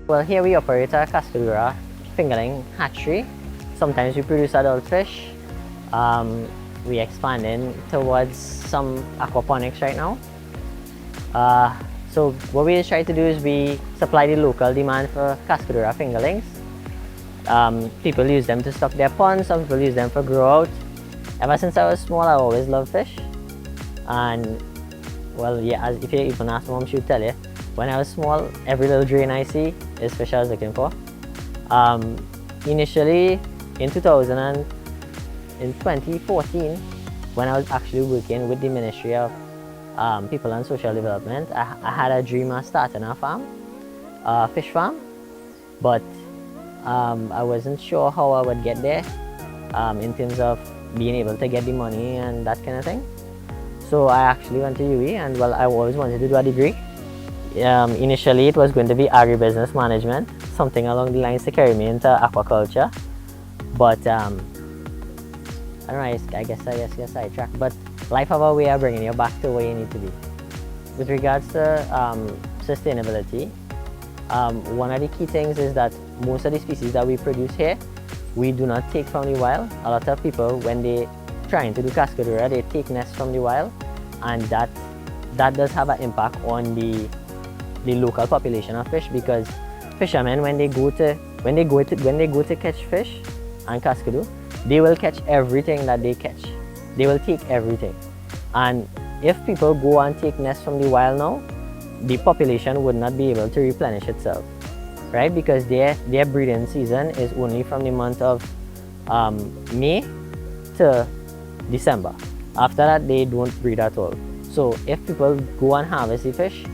Well, here we operate a Cascadura fingerling hatchery. Sometimes we produce adult fish. We expanding towards some aquaponics right now. So what we try to do is we supply the local demand for Cascadura fingerlings. People use them to stock their ponds, some people use them for grow out. Ever since I was small, I always loved fish. And well, yeah, if you even ask mom, she would tell you. When I was small, every little drain I see is fish I was looking for. Initially, in 2014, when I was actually working with the Ministry of People and Social Development, I had a dream of starting a farm, a fish farm, but I wasn't sure how I would get there in terms of being able to get the money and that kind of thing. So I actually went to UE, and well, I always wanted to do a degree. Initially, it was going to be agribusiness management, something along the lines to carry me into aquaculture. But I don't know, I guess I get sidetracked. But life have a way of bringing you back to where you need to be. With regards to sustainability, one of the key things is that most of the species that we produce here, we do not take from the wild. A lot of people, when they trying to do Cascadura, they take nests from the wild, and that does have an impact on the local population of fish, because fishermen, when they go to catch fish and Cascadoo, they will catch everything that they catch. They will take everything. And if people go and take nests from the wild now, the population would not be able to replenish itself, right? Because their breeding season is only from the month of May to December. After that, they don't breed at all. So if people go and harvest the fish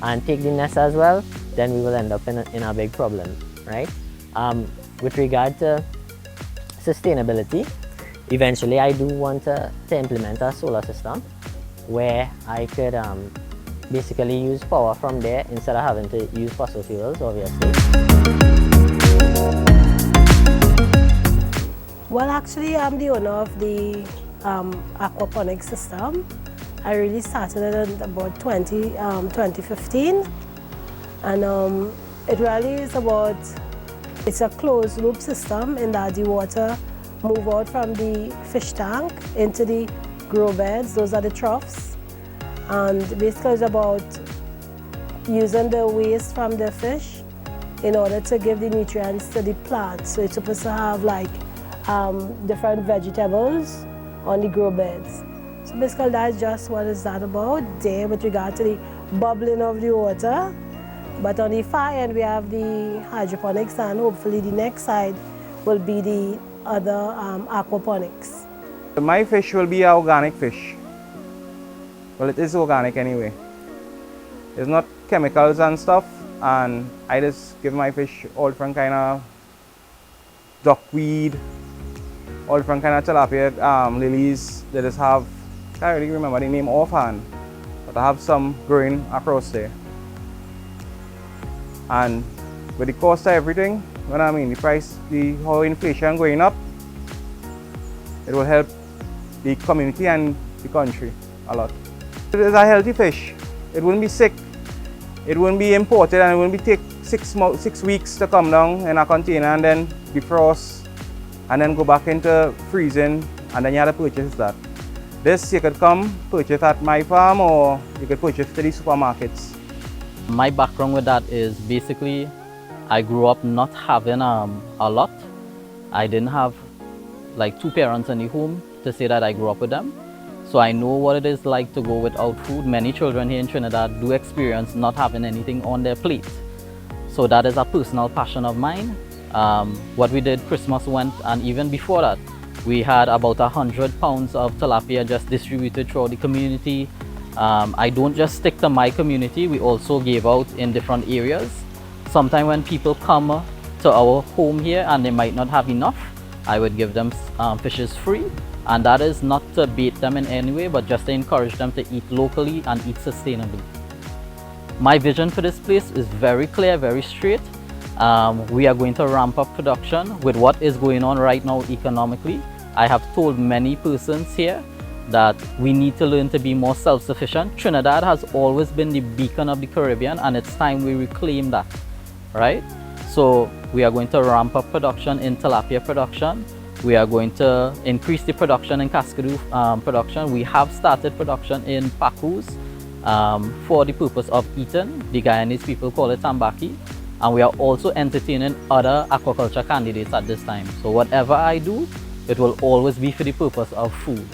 and take the nest as well, then we will end up in a big problem, right? With regard to sustainability, eventually I do want to implement a solar system where I could basically use power from there instead of having to use fossil fuels, obviously. Well, actually, I'm the owner of the aquaponics system. I really started it in about 2015, and it really is it's a closed loop system in that the water move out from the fish tank into the grow beds. Those are the troughs, and basically it's about using the waste from the fish in order to give the nutrients to the plants. So it's supposed to have like different vegetables on the grow beds. So basically that's just what is that about there with regard to the bubbling of the water. But on the far end we have the hydroponics, and hopefully the next side will be the other aquaponics. My fish will be organic fish. Well, it is organic anyway. It's not chemicals and stuff, and I just give my fish all different kind of duckweed, all different kind of tilapia lilies. They just have, I can't really remember the name offhand, but I have some growing across there. And with the cost of everything, what I mean, the price, how inflation going up, it will help the community and the country a lot. It is a healthy fish. It wouldn't be sick. It wouldn't be imported, and it wouldn't be take 6 weeks to come down in a container and then defrost and then go back into freezing, and then you have to purchase that. This you could come purchase at my farm, or you could purchase to the supermarkets. My background with that is basically I grew up not having a lot. I didn't have like 2 parents in the home to say that I grew up with them. So I know what it is like to go without food. Many children here in Trinidad do experience not having anything on their plate. So that is a personal passion of mine. What we did, Christmas went, and even before that, we had about 100 pounds of tilapia just distributed throughout the community. I don't just stick to my community, we also gave out in different areas. Sometimes when people come to our home here and they might not have enough, I would give them fishes free. And that is not to bait them in any way, but just to encourage them to eat locally and eat sustainably. My vision for this place is very clear, very straight. We are going to ramp up production with what is going on right now economically. I have told many persons here that we need to learn to be more self-sufficient. Trinidad has always been the beacon of the Caribbean, and it's time we reclaim that. right? So we are going to ramp up production in tilapia production. We are going to increase the production in cascadoo production. We have started production in pacus for the purpose of eating. The Guyanese people call it tambaki. And we are also entertaining other aquaculture candidates at this time. So whatever I do, it will always be for the purpose of food.